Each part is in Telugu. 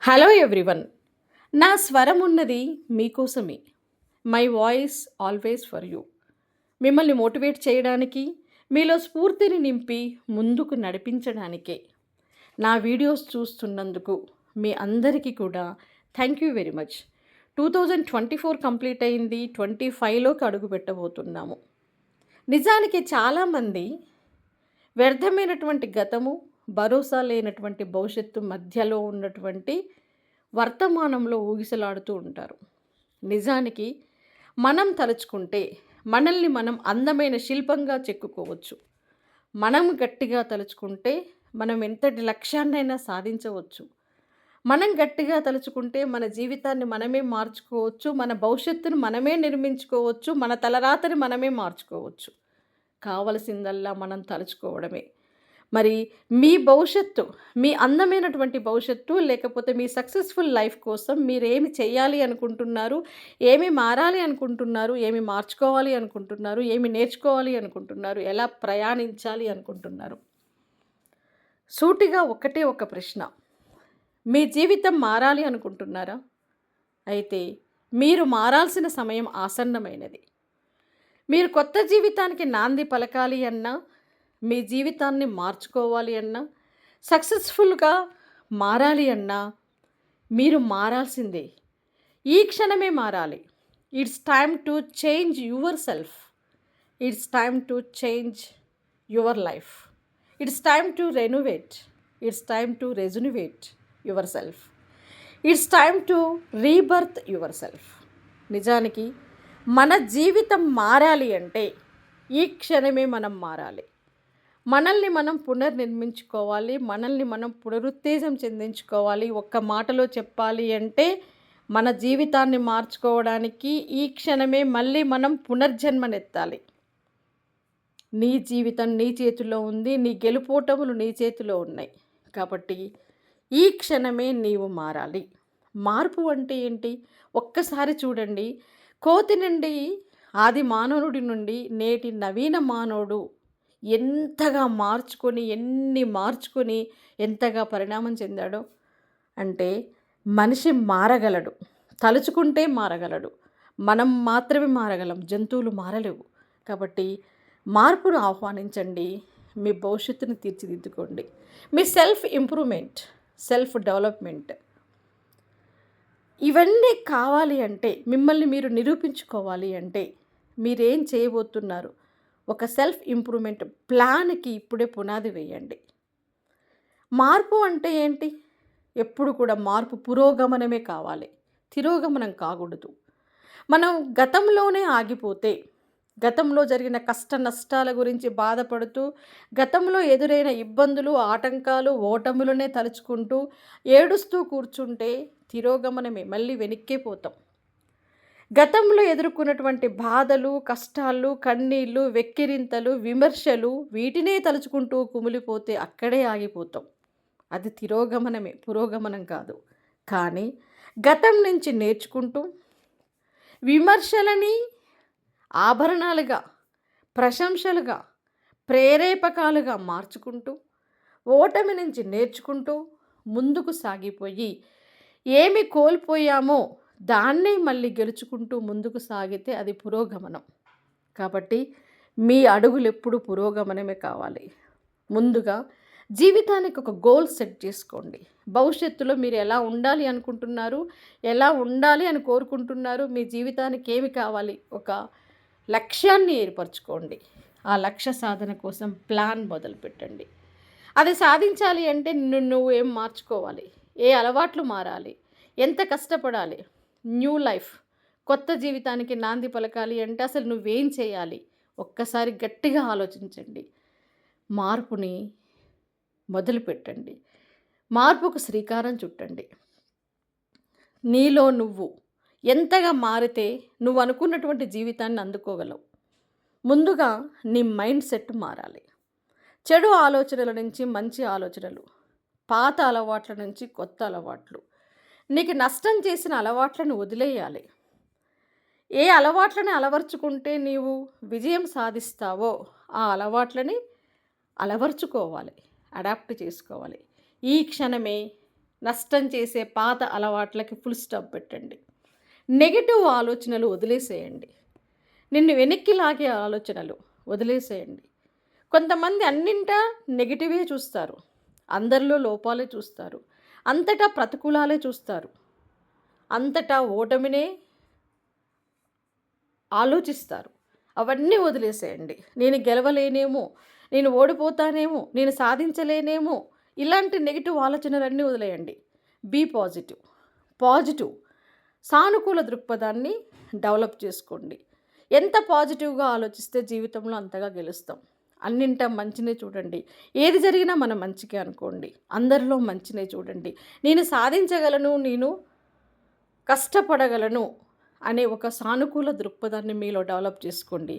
Hello everyone. నా స్వరం ఉన్నది మీకోసమే. My voice always for you. మిమ్మల్ని మోటివేట్ చేయడానికి, మీలో స్ఫూర్తిని నింపి ముందుకు నడిపించడానికే. నా వీడియోస్ చూస్తున్నందుకు మీ అందరికీ కూడా thank you very much. 2024 complete అయింది. 25లోకి అడుగు పెట్టబోతున్నాము. నిజానికి చాలామంది వ్యర్థమైనటువంటి గతము, భరోసా లేనటువంటి భవిష్యత్తు మధ్యలో ఉన్నటువంటి వర్తమానంలో ఊగిసలాడుతూ ఉంటారు. నిజానికి మనం తలుచుకుంటే మనల్ని మనం అందమైన శిల్పంగా చెక్కుకోవచ్చు. మనం గట్టిగా తలుచుకుంటే మనం ఎంతటి లక్ష్యాన్నైనా సాధించవచ్చు. మనం గట్టిగా తలుచుకుంటే మన జీవితాన్ని మనమే మార్చుకోవచ్చు. మన భవిష్యత్తును మనమే నిర్మించుకోవచ్చు. మన తలరాతని మనమే మార్చుకోవచ్చు. కావలసిందల్లా మనం తలుచుకోవడమే. మరి మీ భవిష్యత్తు, మీ అందమైనటువంటి భవిష్యత్తు, లేకపోతే మీ సక్సెస్ఫుల్ లైఫ్ కోసం మీరేమి చేయాలి అనుకుంటున్నారు, ఏమి మారాలి అనుకుంటున్నారు, ఏమి మార్చుకోవాలి అనుకుంటున్నారు, ఏమి నేర్చుకోవాలి అనుకుంటున్నారు, ఎలా ప్రయాణించాలి అనుకుంటున్నారు? సూటిగా ఒకటే ఒక ప్రశ్న. మీ జీవితం మారాలి అనుకుంటున్నారా? అయితే మీరు మారాల్సిన సమయం ఆసన్నమైనది. మీరు కొత్త జీవితానికి నాంది పలకాలి అన్నా, మీ జీవితాన్ని మార్చుకోవాలి అన్నా, సక్సెస్ఫుల్గా మారాలి అన్నా మీరు మారాల్సిందే. ఈ క్షణమే మారాలి. It's time to change yourself. It's time to change your life. It's time to renovate. It's time to rejuvenate yourself. It's time to rebirth yourself. నిజానికి మన జీవితం మారాలి అంటే ఈ క్షణమే మనం మారాలి. మనల్ని మనం పునర్నిర్మించుకోవాలి. మనల్ని మనం పునరుత్తేజం చెందించుకోవాలి. ఒక్క మాటలో చెప్పాలి అంటే మన జీవితాన్ని మార్చుకోవడానికి ఈ క్షణమే మళ్ళీ మనం పునర్జన్మనెత్తాలి. నీ జీవితం నీ చేతిలో ఉంది. నీ గెలుపోటములు నీ చేతిలో ఉన్నాయి. కాబట్టి ఈ క్షణమే నీవు మారాలి. మార్పు అంటే ఏంటి? ఒక్కసారి చూడండి. కోతి నుండి, ఆది మానవుడి నుండి నేటి నవీన మానవుడు ఎంతగా మార్చుకొని ఎంతగా పరిణామం చెందాడో. అంటే మనిషి మారగలడు, తలుచుకుంటే మారగలడు. మనం మాత్రమే మారగలం, జంతువులు మారలేవు. కాబట్టి మార్పును ఆహ్వానించండి. మీ భవిష్యత్తును తీర్చిదిద్దుకోండి. మీ సెల్ఫ్ ఇంప్రూవ్మెంట్, సెల్ఫ్ డెవలప్మెంట్ ఇవన్నీ కావాలి అంటే, మిమ్మల్ని మీరు నిరూపించుకోవాలి అంటే మీరేం చేయబోతున్నారు? ఒక సెల్ఫ్ ఇంప్రూవ్మెంట్ ప్లాన్కి ఇప్పుడే పునాది వేయండి. మార్పు అంటే ఏంటి? ఎప్పుడు కూడా మార్పు పురోగమనమే కావాలి, తిరోగమనం కాకూడదు. మనం గతంలోనే ఆగిపోతే, గతంలో జరిగిన కష్ట నష్టాల గురించి బాధపడుతూ, గతంలో ఎదురైన ఇబ్బందులు, ఆటంకాలు, ఓటములనే తలుచుకుంటూ ఏడుస్తూ కూర్చుంటే తిరోగమనమే, మళ్ళీ వెనక్కే పోతాం. గతంలో ఎదుర్కొన్నటువంటి బాధలు, కష్టాలు, కన్నీళ్ళు, వెక్కిరింతలు, విమర్శలు వీటినే తలుచుకుంటూ కుమిలిపోతే అక్కడే ఆగిపోతాం. అది తిరోగమనమే, పురోగమనం కాదు. కానీ గతం నుంచి నేర్చుకుంటూ విమర్శలని ఆభరణాలుగా, ప్రశంసలుగా, ప్రేరేపకాలుగా మార్చుకుంటూ, ఓటమి నుంచి నేర్చుకుంటూ ముందుకు సాగిపోయి ఏమి కోల్పోయామో దాన్నే మళ్ళీ గెలుచుకుంటూ ముందుకు సాగితే అది పురోగమనం. కాబట్టి మీ అడుగులు ఎప్పుడు పురోగమనమే కావాలి. ముందుగా జీవితానికి ఒక గోల్ సెట్ చేసుకోండి. భవిష్యత్తులో మీరు ఎలా ఉండాలి అనుకుంటున్నారు, ఎలా ఉండాలి అని కోరుకుంటున్నారు, మీ జీవితానికి ఏమి కావాలి, ఒక లక్ష్యాన్ని ఏర్పరచుకోండి. ఆ లక్ష్య సాధన కోసం ప్లాన్ మొదలుపెట్టండి. అది సాధించాలి అంటే నువ్వు ఏం మార్చుకోవాలి, ఏ అలవాట్లు మారాలి, ఎంత కష్టపడాలి, న్యూ లైఫ్, కొత్త జీవితానికి నాంది పలకాలి అంటే అసలు నువ్వేం చేయాలి? ఒక్కసారి గట్టిగా ఆలోచించండి. మార్పుని మొదలుపెట్టండి. మార్పుకు శ్రీకారం చుట్టండి. నీలో నువ్వు ఎంతగా మారితే నువ్వు అనుకున్నటువంటి జీవితాన్ని అందుకోగలవు. ముందుగా నీ మైండ్ సెట్ మారాలి. చెడు ఆలోచనల నుంచి మంచి ఆలోచనలు, పాత అలవాట్ల నుంచి కొత్త అలవాట్లు, నీకు నష్టం చేసిన అలవాట్లను వదిలేయాలి. ఏ అలవాట్లని అలవర్చుకుంటే నీవు విజయం సాధిస్తావో ఆ అలవాట్లని అలవర్చుకోవాలి, అడాప్ట్ చేసుకోవాలి. ఈ క్షణమే నష్టం చేసే పాత అలవాట్లకి ఫుల్ స్టాప్ పెట్టండి. నెగెటివ్ ఆలోచనలు వదిలేసేయండి. నిన్ను వెనక్కి లాగే ఆలోచనలు వదిలేసేయండి. కొంతమంది అన్నింటా నెగెటివే చూస్తారు. అందరిలో లోపాలే చూస్తారు. అంతటా ప్రతికూలాలే చూస్తారు. అంతటా ఓటమినే ఆలోచిస్తారు. అవన్నీ వదిలేసేయండి. నేను గెలవలేనేమో, నేను ఓడిపోతానేమో, నేను సాధించలేనేమో, ఇలాంటి నెగెటివ్ ఆలోచనలన్నీ వదిలేయండి. Be positive. పాజిటివ్ సానుకూల దృక్పథాన్ని డెవలప్ చేసుకోండి. ఎంత పాజిటివ్‌గా ఆలోచిస్తే జీవితంలో అంతగా గెలుస్తాం. అన్నింటా మంచినే చూడండి. ఏది జరిగినా మన మంచికే అనుకోండి. అందరిలో మంచినే చూడండి. నేను సాధించగలను, నేను కష్టపడగలను అనే ఒక సానుకూల దృక్పథాన్ని మీలో డెవలప్ చేసుకోండి.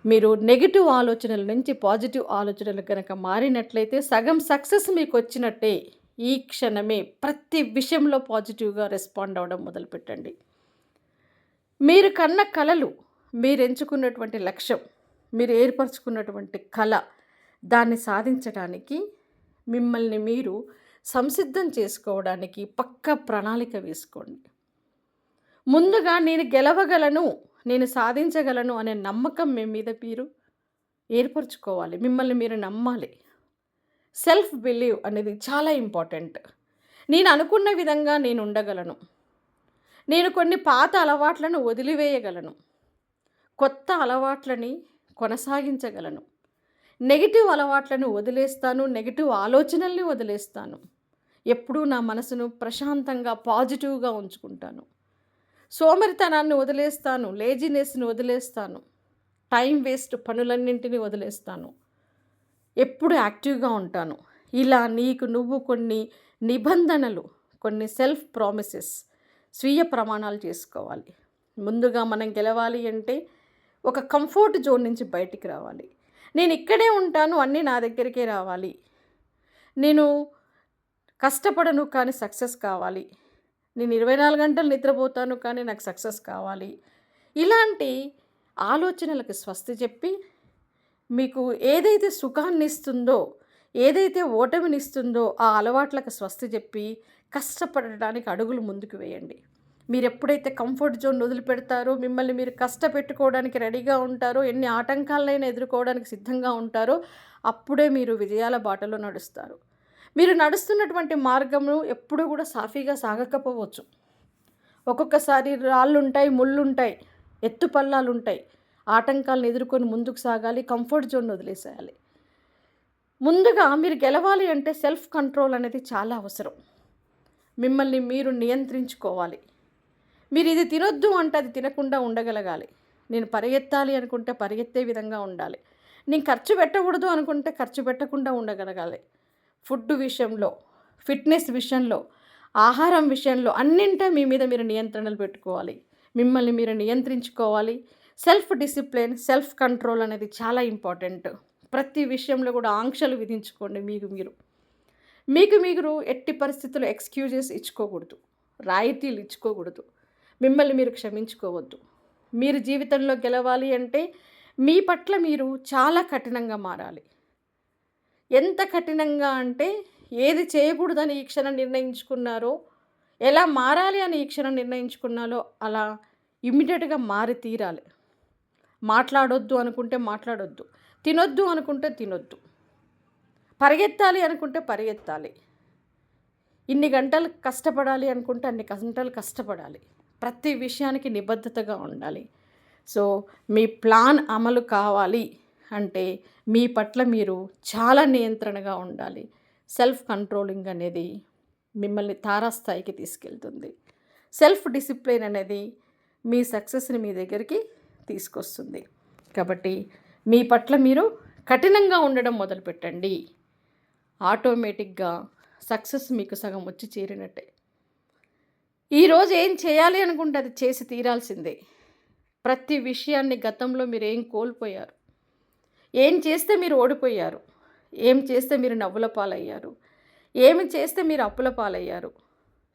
మీరు నెగెటివ్ ఆలోచనల నుంచి పాజిటివ్ ఆలోచనలు గనక మారినట్లయితే సగం సక్సెస్ మీకొచ్చినట్టే. ఈ క్షణమే ప్రతి విషయంలో పాజిటివ్‌గా రెస్పాండ్ అవ్వడం మొదలుపెట్టండి. మీరు కన్న కలలు, మీరెంచుకున్నటువంటి లక్ష్యం, మీరు ఏర్పరచుకున్నటువంటి కల, దాన్ని సాధించడానికి మిమ్మల్ని మీరు సంసిద్ధం చేసుకోవడానికి పక్కా ప్రణాళిక వేసుకోండి. ముందుగా నేను గెలవగలను, నేను సాధించగలను అనే నమ్మకం మీ మీద మీరు ఏర్పరచుకోవాలి. మిమ్మల్ని మీరు నమ్మాలి. సెల్ఫ్ బిలీవ్ అనేది చాలా ఇంపార్టెంట్. నేను అనుకున్న విధంగా నేను ఉండగలను. నేను కొన్ని పాత అలవాట్లను వదిలివేయగలను. కొత్త అలవాట్లని కొనసాగించగలను. నెగెటివ్ అలవాట్లను వదిలేస్తాను. నెగెటివ్ ఆలోచనల్ని వదిలేస్తాను. ఎప్పుడూ నా మనసును ప్రశాంతంగా, పాజిటివ్‌గా ఉంచుకుంటాను. సోమరితనాన్ని వదిలేస్తాను. లేజినెస్‌ని వదిలేస్తాను. టైం వేస్ట్ పనులన్నింటినీ వదిలేస్తాను. ఎప్పుడు యాక్టివ్‌గా ఉంటాను. ఇలా నీకు నువ్వు కొన్ని నిబంధనలు, కొన్ని సెల్ఫ్ ప్రామిసెస్, స్వీయ ప్రమాణాలు చేసుకోవాలి. ముందుగా మనం గెలవాలి అంటే ఒక కంఫర్ట్ జోన్ నుంచి బయటికి రావాలి. నేను ఇక్కడే ఉంటాను, అన్నీ నా దగ్గరికే రావాలి. నేను కష్టపడను కానీ సక్సెస్ కావాలి. నేను 24 గంటలు నిద్రపోతాను కానీ నాకు సక్సెస్ కావాలి. ఇలాంటి ఆలోచనలకు స్వస్తి చెప్పి, మీకు ఏదైతే సుఖాన్నిస్తుందో, ఏదైతే ఓటమినిస్తుందో ఆ అలవాట్లకు స్వస్తి చెప్పి కష్టపడడానికి అడుగులు ముందుకు వేయండి. మీరు ఎప్పుడైతే కంఫర్ట్ జోన్ వదిలిపెడతారో, మిమ్మల్ని మీరు కష్టపెట్టుకోవడానికి రెడీగా ఉంటారో, ఎన్ని ఆటంకాలైనా ఎదుర్కోవడానికి సిద్ధంగా ఉంటారో, అప్పుడే మీరు విజయాల బాటలో నడుస్తారు. మీరు నడుస్తున్నటువంటి మార్గము ఎప్పుడూ కూడా సాఫీగా సాగకపోవచ్చు. ఒక్కొక్కసారి రాళ్ళుంటాయి, ముళ్ళుంటాయి, ఎత్తుపల్లాలుంటాయి. ఆటంకాలను ఎదుర్కొని ముందుకు సాగాలి. కంఫర్ట్ జోన్ వదిలేసేయాలి. ముందుగా మీరు గెలవాలి అంటే సెల్ఫ్ కంట్రోల్ అనేది చాలా అవసరం. మిమ్మల్ని మీరు నియంత్రించుకోవాలి. మీరు ఇది తినొద్దు అంటే అది తినకుండా ఉండగలగాలి. నేను పరిగెత్తాలి అనుకుంటే పరిగెత్తే విధంగా ఉండాలి. నేను ఖర్చు పెట్టకూడదు అనుకుంటే ఖర్చు పెట్టకుండా ఉండగలగాలి. ఫుడ్ విషయంలో, ఫిట్నెస్ విషయంలో, ఆహారం విషయంలో అన్నింటా మీ మీద మీరు నియంత్రణలు పెట్టుకోవాలి. మిమ్మల్ని మీరు నియంత్రించుకోవాలి. సెల్ఫ్ డిసిప్లిన్, సెల్ఫ్ కంట్రోల్ అనేది చాలా ఇంపార్టెంట్. ప్రతి విషయంలో కూడా ఆంక్షలు విధించుకోండి. మీకు మీరు ఎట్టి పరిస్థితుల్లో ఎక్స్క్యూజెస్ ఇచ్చుకోకూడదు. రాయితీలు ఇచ్చుకోకూడదు. మిమ్మల్ని మీరు క్షమించుకోవద్దు. మీరు జీవితంలో గెలవాలి అంటే మీ పట్ల మీరు చాలా కఠినంగా మారాలి. ఎంత కఠినంగా అంటే ఏది చేయకూడదని ఈ క్షణం నిర్ణయించుకున్నారో, ఎలా మారాలి అని ఈ క్షణం నిర్ణయించుకున్నారో అలా ఇమ్మీడియట్‌గా మారి తీరాలి. మాట్లాడొద్దు అనుకుంటే మాట్లాడొద్దు. తినొద్దు అనుకుంటే తినొద్దు. పరిగెత్తాలి అనుకుంటే పరిగెత్తాలి. ఇన్ని గంటలు కష్టపడాలి అనుకుంటే అన్ని గంటలు కష్టపడాలి. ప్రతి విషయానికి నిబద్ధతగా ఉండాలి. సో మీ ప్లాన్ అమలు కావాలి అంటే మీ పట్ల మీరు చాలా నియంత్రణగా ఉండాలి. సెల్ఫ్ కంట్రోలింగ్ అనేది మిమ్మల్ని తారాస్థాయికి తీసుకెళ్తుంది. సెల్ఫ్ డిసిప్లిన్ అనేది మీ సక్సెస్ని మీ దగ్గరికి తీసుకొస్తుంది. కాబట్టి మీ పట్ల మీరు కఠినంగా ఉండడం మొదలుపెట్టండి. ఆటోమేటిక్గా సక్సెస్ మీకు సగం వచ్చి చేరినట్టే. ఈరోజు ఏం చేయాలి అనుకుంటే అది చేసి తీరాల్సిందే. ప్రతి విషయాన్ని గతంలో మీరు ఏం కోల్పోయారు, ఏం చేస్తే మీరు ఓడిపోయారు, ఏం చేస్తే మీరు నవ్వుల పాలయ్యారు, ఏమి చేస్తే మీరు అప్పుల పాలయ్యారు,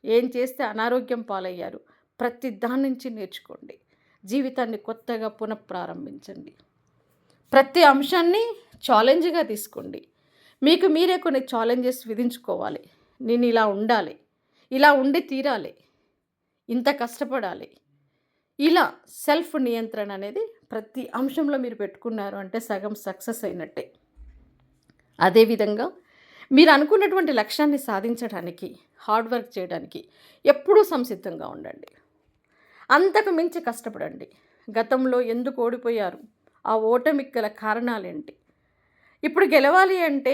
ఏం చేస్తే అనారోగ్యం పాలయ్యారు, ప్రతి దాని నుంచి నేర్చుకోండి. జీవితాన్ని కొత్తగా పునఃప్రారంభించండి. ప్రతి అంశాన్ని ఛాలెంజ్గా తీసుకోండి. మీకు మీరే కొన్ని ఛాలెంజెస్ విధించుకోవాలి. నేను ఇలా ఉండాలి, ఇలా ఉండి తీరాలి, ఇంత కష్టపడాలి, ఇలా సెల్ఫ్ నియంత్రణ అనేది ప్రతి అంశంలో మీరు పెట్టుకున్నారు అంటే సగం సక్సెస్ అయినట్టే. అదేవిధంగా మీరు అనుకున్నటువంటి లక్ష్యాన్ని సాధించడానికి, హార్డ్ వర్క్ చేయడానికి ఎప్పుడూ సంసిద్ధంగా ఉండండి. అంతకు మించి కష్టపడండి. గతంలో ఎందుకు ఓడిపోయారు? ఆ ఓటమికి గల కారణాలేంటి? ఇప్పుడు గెలవాలి అంటే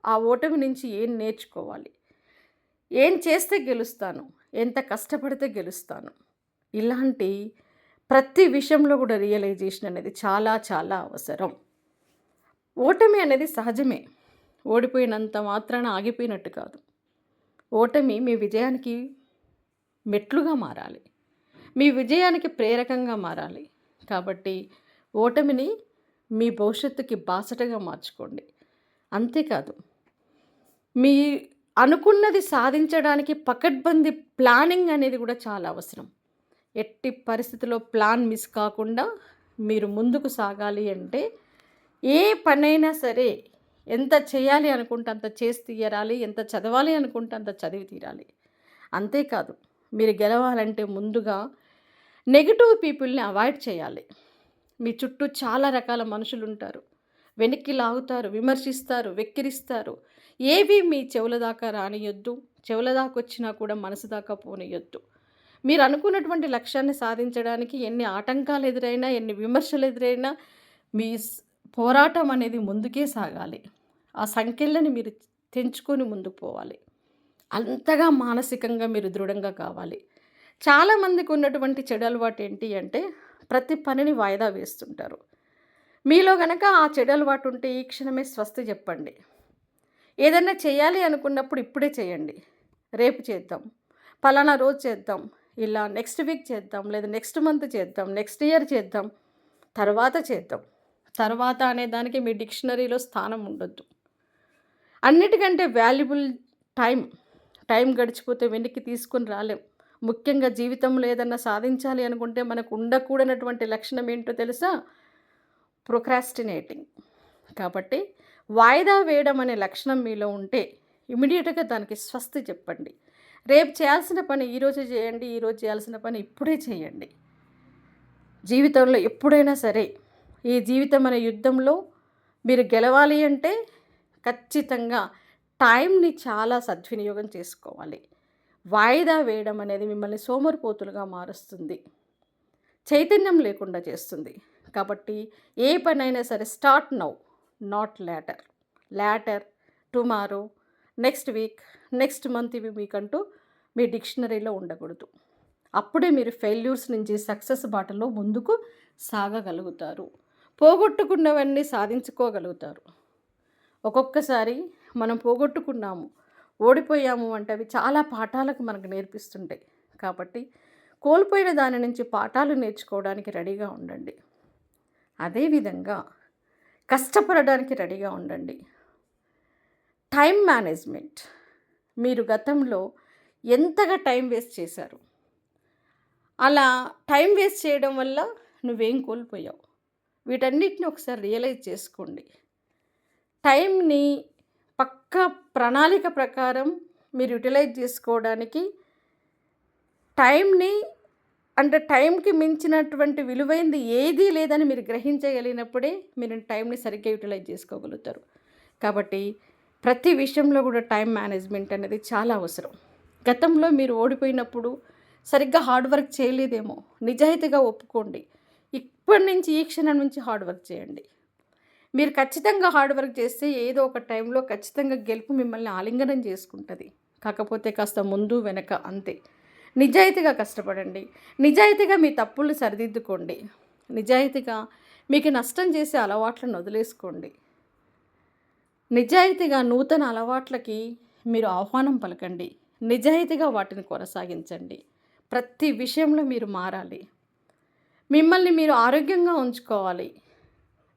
ఆ ఓటమి నుంచి ఏం నేర్చుకోవాలి? ఏం చేస్తే గెలుస్తాను? ఎంత కష్టపడితే గెలుస్తాను? ఇలాంటి ప్రతి విషయంలో కూడా రియలైజేషన్ అనేది చాలా చాలా అవసరం. ఓటమి అనేది సహజమే. ఓడిపోయినంత మాత్రాన ఆగిపోయినట్టు కాదు. ఓటమి మీ విజయానికి మెట్లుగా మారాలి. మీ విజయానికి ప్రేరకంగా మారాలి. కాబట్టి ఓటమిని మీ భవిష్యత్తుకి బాసటగా మార్చుకోండి. అంతేకాదు, మీ అనుకున్నది సాధించడానికి పకడ్బందీ ప్లానింగ్ అనేది కూడా చాలా అవసరం. ఎట్టి పరిస్థితిలో ప్లాన్ మిస్ కాకుండా మీరు ముందుకు సాగాలి అంటే ఏ పనైనా సరే ఎంత చేయాలి అనుకుంటే అంత చేసి తీరాలి, ఎంత చదవాలి అనుకుంటే అంత చదివి తీరాలి. అంతేకాదు, మీరు గెలవాలంటే ముందుగా నెగెటివ్ పీపుల్ని అవాయిడ్ చేయాలి. మీ చుట్టూ చాలా రకాల మనుషులు ఉంటారు. వెనక్కి లాగుతారు, విమర్శిస్తారు, వెక్కిరిస్తారు. ఏవి మీ చెవుల దాకా రానియొద్దు. చెవుల దాకా వచ్చినా కూడా మనసు దాకా పోనీయొద్దు. మీరు అనుకున్నటువంటి లక్ష్యాన్ని సాధించడానికి ఎన్ని ఆటంకాలు ఎదురైనా, ఎన్ని విమర్శలు ఎదురైనా మీ పోరాటం అనేది ముందుకే సాగాలి. ఆ సంకెళ్ళని మీరు తెంచుకొని ముందుకు పోవాలి. అంతగా మానసికంగా మీరు దృఢంగా కావాలి. చాలామందికి ఉన్నటువంటి చెడు అలవాటు ఏంటి అంటే ప్రతి పనిని వాయిదా వేస్తుంటారు. మీలో గనక ఆ చెడు అలవాటు ఉంటే ఈ క్షణమే స్వస్తి చెప్పండి. ఏదైనా చేయాలి అనుకున్నప్పుడు ఇప్పుడే చేయండి. రేపు చేద్దాం, పలానా రోజు చేద్దాం, ఇలా నెక్స్ట్ వీక్ చేద్దాం, లేదా నెక్స్ట్ మంత్ చేద్దాం, నెక్స్ట్ ఇయర్ చేద్దాం, తర్వాత చేద్దాం. తర్వాత అనే దానికి మీ డిక్షనరీలో స్థానం ఉండొద్దు. అన్నిటికంటే వాల్యుబుల్ టైం. టైం గడిచిపోతే వెనక్కి తీసుకొని రాలేం. ముఖ్యంగా జీవితంలో ఏదన్నా సాధించాలి అనుకుంటే మనకు ఉండకూడనటువంటి లక్షణం ఏంటో తెలుసా? ప్రొక్రాస్టినేటింగ్. కాబట్టి వాయిదా వేయడం అనే లక్షణం మీలో ఉంటే ఇమ్మీడియట్‌గా దానికి స్వస్తి చెప్పండి. రేపు చేయాల్సిన పని ఈరోజే చేయండి. ఈరోజు చేయాల్సిన పని ఇప్పుడే చేయండి. జీవితంలో ఎప్పుడైనా సరే ఈ జీవితం అనే యుద్ధంలో మీరు గెలవాలి అంటే ఖచ్చితంగా టైంని చాలా సద్వినియోగం చేసుకోవాలి. వాయిదా వేయడం అనేది మిమ్మల్ని సోమరిపోతులుగా మారుస్తుంది. చైతన్యం లేకుండా చేస్తుంది. కాబట్టి ఏ పనైనా సరే start now, not later. Later, tomorrow, next week, next month ఇవి మీకంటూ మీ డిక్షనరీలో ఉండకూడదు. అప్పుడే మీరు ఫెయిల్యూర్స్ నుంచి సక్సెస్ బాటలో ముందుకు సాగగలుగుతారు. పోగొట్టుకున్నవన్నీ సాధించుకోగలుగుతారు. ఒక్కొక్కసారి మనం పోగొట్టుకున్నాము, ఓడిపోయాము అంటే అవి చాలా పాఠాలకు మనకు నేర్పిస్తుంటాయి. కాబట్టి కోల్పోయిన దాని నుంచి పాఠాలు నేర్చుకోవడానికి రెడీగా ఉండండి. అదేవిధంగా కష్టపడడానికి రెడీగా ఉండండి. Time management. మీరు గతంలో ఎంతగా టైం వేస్ట్ చేశారు? అలా టైం వేస్ట్ చేయడం వల్ల నువ్వేం కోల్పోయావు? వీటన్నిటిని ఒకసారి రియలైజ్ చేసుకోండి. టైంని పక్కా ప్రణాళిక ప్రకారం మీరు యుటిలైజ్ చేసుకోవడానికి టైంని అంటే టైంకి మించినటువంటి విలువైంది ఏదీ లేదని మీరు గ్రహించగలిగినప్పుడే మీరు టైంని సరిగ్గా యుటిలైజ్ చేసుకోగలుగుతారు. కాబట్టి ప్రతి విషయంలో కూడా టైం మేనేజ్మెంట్ అనేది చాలా అవసరం. గతంలో మీరు ఓడిపోయినప్పుడు సరిగ్గా హార్డ్ వర్క్ చేయలేదేమో, నిజాయితీగా ఒప్పుకోండి. ఇప్పటి నుంచి ఈ క్షణం నుంచి హార్డ్ వర్క్ చేయండి. మీరు ఖచ్చితంగా హార్డ్ వర్క్ చేస్తే ఏదో ఒక టైంలో ఖచ్చితంగా గెలుపు మిమ్మల్ని ఆలింగనం చేసుకుంటుంది. కాకపోతే కాస్త ముందు వెనక అంతే. నిజాయితీగా కష్టపడండి. నిజాయితీగా మీ తప్పుల్ని సరిదిద్దుకోండి. నిజాయితీగా మీకు నష్టం చేసే అలవాట్లను వదిలేసుకోండి. నిజాయితీగా నూతన అలవాట్లకి మీరు ఆహ్వానం పలకండి. నిజాయితీగా వాటిని కొనసాగించండి. ప్రతి విషయంలో మీరు మారాలి. మిమ్మల్ని మీరు ఆరోగ్యంగా ఉంచుకోవాలి.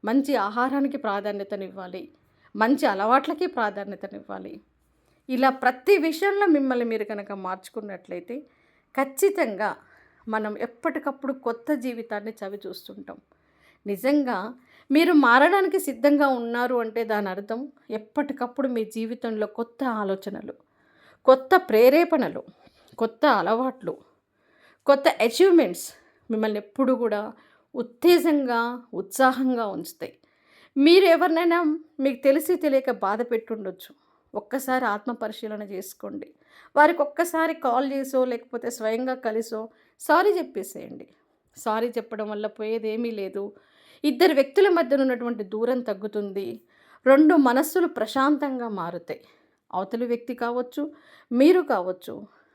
మంచి ఆహారానికి ప్రాధాన్యతనివ్వాలి. మంచి అలవాట్లకి ప్రాధాన్యతనివ్వాలి. ఇలా ప్రతి విషయంలో మిమ్మల్ని మీరు కనుక మార్చుకున్నట్లయితే ఖచ్చితంగా మనం ఎప్పటికప్పుడు కొత్త జీవితాన్ని చవి చూస్తుంటాం. నిజంగా మీరు మారడానికి సిద్ధంగా ఉన్నారు అంటే దాని అర్థం ఎప్పటికప్పుడు మీ జీవితంలో కొత్త ఆలోచనలు, కొత్త ప్రేరేపణలు, కొత్త అలవాట్లు, కొత్త అచీవ్‌మెంట్స్ మిమ్మల్ని ఎప్పుడు కూడా ఉత్తేజంగా, ఉత్సాహంగా ఉంచుతాయి. మీరు ఎవరినైనా మీకు తెలిసి తెలియక బాధ పెట్టుండొచ్చు. ఒక్కసారి ఆత్మ పరిశీలన చేసుకోండి. వారికి ఒక్కసారి కాల్ చేసో, లేకపోతే స్వయంగా కలిసో సారీ చెప్పేసేయండి. సారీ చెప్పడం వల్ల పోయేదేమీ లేదు. ఇద్దరు వ్యక్తుల మధ్యన ఉన్నటువంటి దూరం తగ్గుతుంది. 2 మనస్సులు ప్రశాంతంగా మారుతాయి. అవతలి వ్యక్తి కావచ్చు, మీరు కావచ్చు.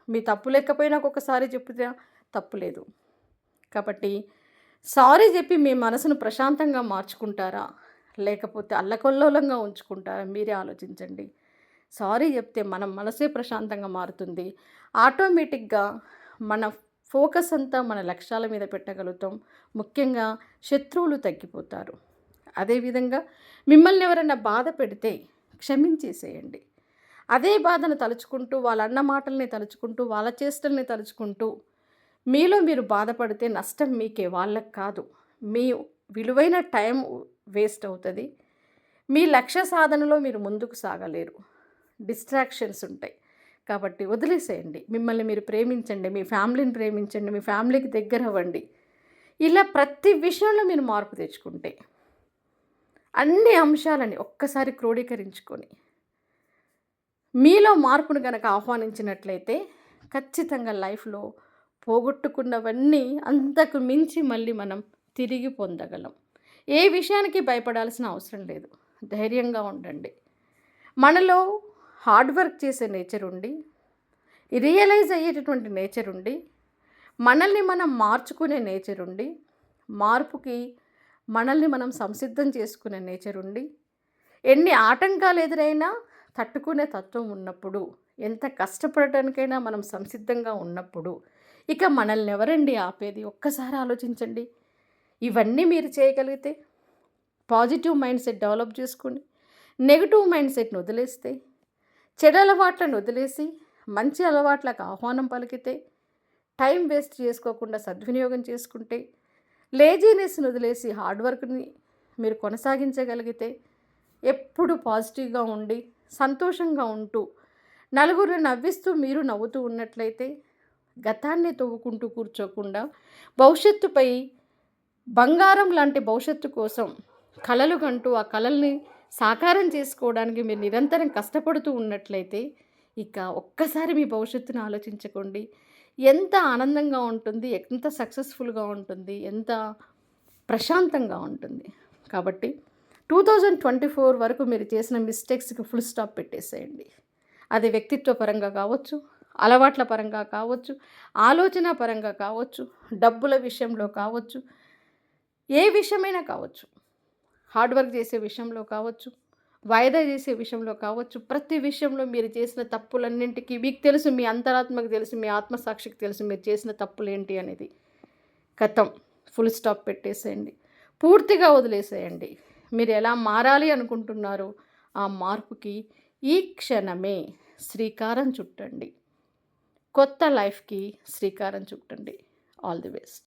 మీ తప్పు లేకపోయినా ఒక్కొక్కసారి చెప్తే తప్పు లేదు. కాబట్టి సారీ చెప్పి మీ మనసును ప్రశాంతంగా మార్చుకుంటారా? లేకపోతే అల్లకల్లోలంగా ఉంచుకుంటారా? మీరే ఆలోచించండి. సారీ చెప్తే మన మనసే ప్రశాంతంగా మారుతుంది. ఆటోమేటిక్‌గా మన ఫోకస్ అంతా మన లక్ష్యాల మీద పెట్టగలుగుతాం. ముఖ్యంగా శత్రువులు తగ్గిపోతారు. అదేవిధంగా మిమ్మల్ని ఎవరైనా బాధ పెడితే క్షమించేసేయండి. అదే బాధను తలుచుకుంటూ, వాళ్ళన్న మాటల్ని తలుచుకుంటూ, వాళ్ళ చేష్టల్ని తలుచుకుంటూ, మీలో మీరు బాధపడితే నష్టం మీకే, వాళ్ళకి కాదు. మీ విలువైన టైం వేస్ట్ అవుతుంది. మీ లక్ష్య సాధనలో మీరు ముందుకు సాగలేరు. డిస్ట్రాక్షన్స్ ఉంటాయి. కాబట్టి వదిలేసేయండి. మిమ్మల్ని మీరు ప్రేమించండి. మీ ఫ్యామిలీని ప్రేమించండి. మీ ఫ్యామిలీకి దగ్గరవ్వండి. ఇలా ప్రతి విషయంలో మీరు మార్పు తెచ్చుకుంటే, అన్ని అంశాలని ఒక్కసారి క్రోడీకరించుకొని, మీలో మార్పును గనక ఆహ్వానించినట్లయితే ఖచ్చితంగా లైఫ్‌లో పోగొట్టుకున్నవన్నీ అంతకు మించి మళ్ళీ మనం తిరిగి పొందగలం. ఏ విషయానికి భయపడాల్సిన అవసరం లేదు. ధైర్యంగా ఉండండి. మనలో హార్డ్ వర్క్ చేసే నేచర్ ఉండి, రియలైజ్ అయ్యేటటువంటి నేచర్ ఉండి, మనల్ని మనం మార్చుకునే నేచర్ ఉండి, మార్పుకి మనల్ని మనం సంసిద్ధం చేసుకునే నేచర్ ఉండి, ఎన్ని ఆటంకాలు ఎదురైనా తట్టుకునే తత్వం ఉన్నప్పుడు, ఎంత కష్టపడటానికైనా మనం సంసిద్ధంగా ఉన్నప్పుడు, ఇక మనల్ని ఎవరండి ఆపేది? ఒక్కసారి ఆలోచించండి. ఇవన్నీ మీరు చేయగలిగితే, పాజిటివ్ మైండ్ సెట్ డెవలప్ చేసుకొని, నెగెటివ్ మైండ్ సెట్‌ని వదిలేస్తే, చెడు అలవాట్లను వదిలేసి, మంచి అలవాట్లకు ఆహ్వానం పలికితే, టైం వేస్ట్ చేసుకోకుండా సద్వినియోగం చేసుకుంటే, లేజీనెస్‌ని వదిలేసి హార్డ్ వర్క్‌ని మీరు కొనసాగించగలిగితే, ఎప్పుడు పాజిటివ్‌గా ఉండి, సంతోషంగా ఉంటూ, నలుగురిని నవ్విస్తూ మీరు నవ్వుతూ ఉన్నట్లయితే, గతాన్ని తవ్వుకుంటూ కూర్చోకుండా, భవిష్యత్తుపై బంగారం లాంటి భవిష్యత్తు కోసం కలలు కంటూ, ఆ కలల్ని సాకారం చేసుకోవడానికి మీరు నిరంతరం కష్టపడుతూ ఉన్నట్లయితే, ఇక ఒక్కసారి మీ భవిష్యత్తును ఆలోచించుకోండి. ఎంత ఆనందంగా ఉంటుంది, ఎంత సక్సెస్‌ఫుల్‌గా ఉంటుంది, ఎంత ప్రశాంతంగా ఉంటుంది. కాబట్టి 2024 వరకు మీరు చేసిన మిస్టేక్స్‌కి ఫుల్ స్టాప్ పెట్టేసేయండి. అది వ్యక్తిత్వ పరంగా కావచ్చు, అలవాట్ల పరంగా కావచ్చు, ఆలోచన పరంగా కావచ్చు, డబ్బుల విషయంలో కావచ్చు, ఏ విషయమైనా కావచ్చు. హార్డ్ వర్క్ చేసే విషయంలో కావచ్చు, వాయిదా చేసే విషయంలో కావచ్చు, ప్రతి విషయంలో మీరు చేసిన తప్పులన్నింటికి మీకు తెలుసు, మీ అంతరాత్మకు తెలుసు, మీ ఆత్మసాక్షికి తెలుసు మీరు చేసిన తప్పులేంటి అనేది. ఖతం. ఫుల్ స్టాప్ పెట్టేసేయండి. పూర్తిగా వదిలేసేయండి. మీరు ఎలా మారాలి అనుకుంటున్నారో ఆ మార్పుకి ఈ క్షణమే శ్రీకారం చుట్టండి. కొత్త లైఫ్‌కి శ్రీకారం చుట్టండి. All the best.